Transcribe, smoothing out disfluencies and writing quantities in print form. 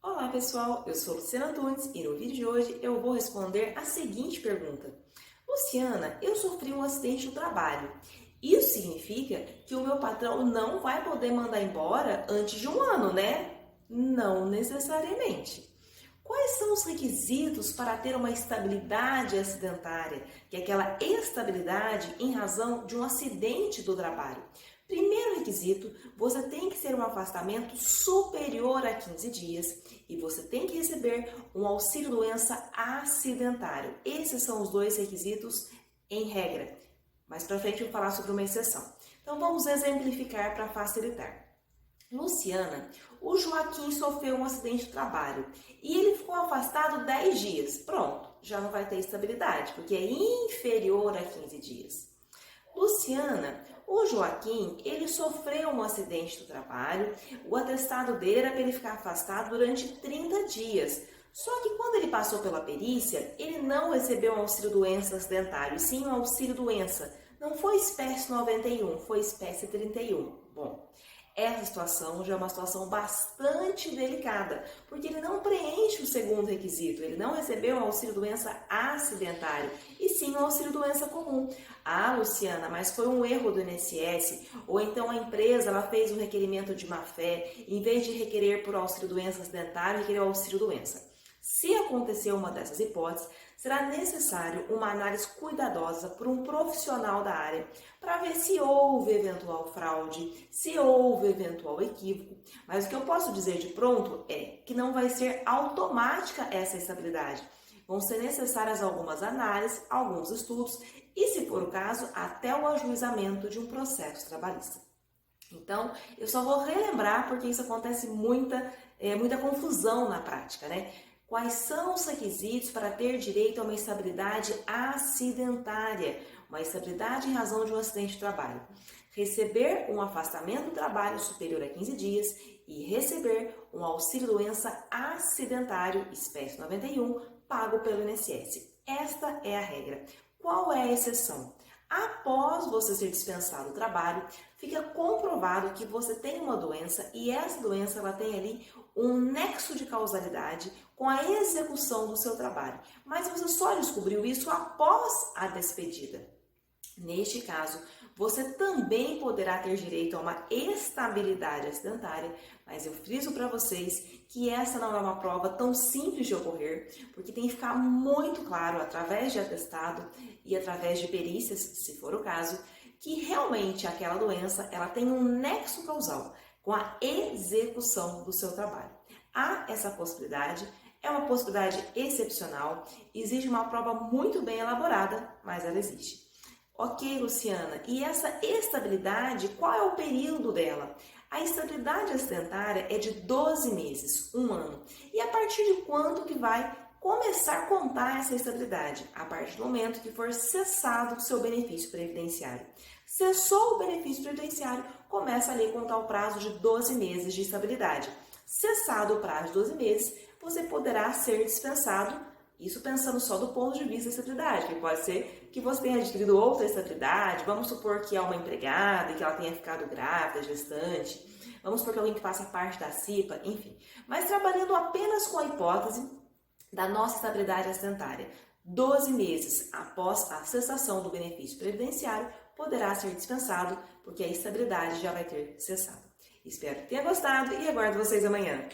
Olá pessoal, eu sou Luciana Antunes e no vídeo de hoje eu vou responder a seguinte pergunta. Luciana, eu sofri um acidente no trabalho. Isso significa que o meu patrão não vai poder mandar embora antes de um ano, né? Não necessariamente. Quais são os requisitos para ter uma estabilidade acidentária, que é aquela estabilidade em razão de um acidente do trabalho? Primeiro requisito, você tem que ter um afastamento superior a 15 dias e você tem que receber um auxílio-doença acidentário. Esses são os dois requisitos em regra. Mais para frente eu vou falar sobre uma exceção. Então vamos exemplificar para facilitar. Luciana, o Joaquim sofreu um acidente de trabalho e ele ficou afastado 10 dias. Pronto, já não vai ter estabilidade, porque é inferior a 15 dias. Luciana, o Joaquim, ele sofreu um acidente do trabalho, o atestado dele era para ele ficar afastado durante 30 dias. Só que quando ele passou pela perícia, ele não recebeu um auxílio-doença acidentário, e sim um auxílio-doença. Não foi espécie 91, foi espécie 31. Bom, essa situação já é uma situação bastante delicada, porque ele não preenche o segundo requisito, ele não recebeu um auxílio-doença acidentário, e sim um auxílio-doença comum. Ah, Luciana, mas foi um erro do INSS, ou então a empresa ela fez um requerimento de má-fé, em vez de requerer por auxílio-doença acidentário, requereu auxílio-doença. Se acontecer uma dessas hipóteses, será necessário uma análise cuidadosa por um profissional da área para ver se houve eventual fraude, se houve eventual equívoco. Mas o que eu posso dizer de pronto é que não vai ser automática essa estabilidade. Vão ser necessárias algumas análises, alguns estudos e, se for o caso, até o ajuizamento de um processo trabalhista. Então, eu só vou relembrar porque isso acontece muita confusão na prática, né? Quais são os requisitos para ter direito a uma estabilidade acidentária, uma estabilidade em razão de um acidente de trabalho? Receber um afastamento do trabalho superior a 15 dias e receber um auxílio-doença acidentário, espécie 91, pago pelo INSS. Esta é a regra. Qual é a exceção? Após você ser dispensado do trabalho, fica comprovado que você tem uma doença e essa doença ela tem ali um nexo de causalidade com a execução do seu trabalho. Mas você só descobriu isso após a despedida. Neste caso, você também poderá ter direito a uma estabilidade acidentária, mas eu friso para vocês que essa não é uma prova tão simples de ocorrer, porque tem que ficar muito claro, através de atestado e através de perícias, se for o caso, que realmente aquela doença ela tem um nexo causal com a execução do seu trabalho. Há essa possibilidade, é uma possibilidade excepcional, exige uma prova muito bem elaborada, mas ela existe. Ok, Luciana, e essa estabilidade, qual é o período dela? A estabilidade acidentária é de 12 meses, um ano. E a partir de quando que vai começar a contar essa estabilidade? A partir do momento que for cessado o seu benefício previdenciário. Cessou o benefício previdenciário, começa ali a contar o prazo de 12 meses de estabilidade. Cessado o prazo de 12 meses, você poderá ser dispensado. Isso pensando só do ponto de vista da estabilidade, que pode ser que você tenha adquirido outra estabilidade, vamos supor que é uma empregada e que ela tenha ficado grávida, gestante, vamos supor que alguém que faça parte da CIPA, enfim. Mas trabalhando apenas com a hipótese da nossa estabilidade acidentária, 12 meses após a cessação do benefício previdenciário, poderá ser dispensado, porque a estabilidade já vai ter cessado. Espero que tenha gostado e aguardo vocês amanhã.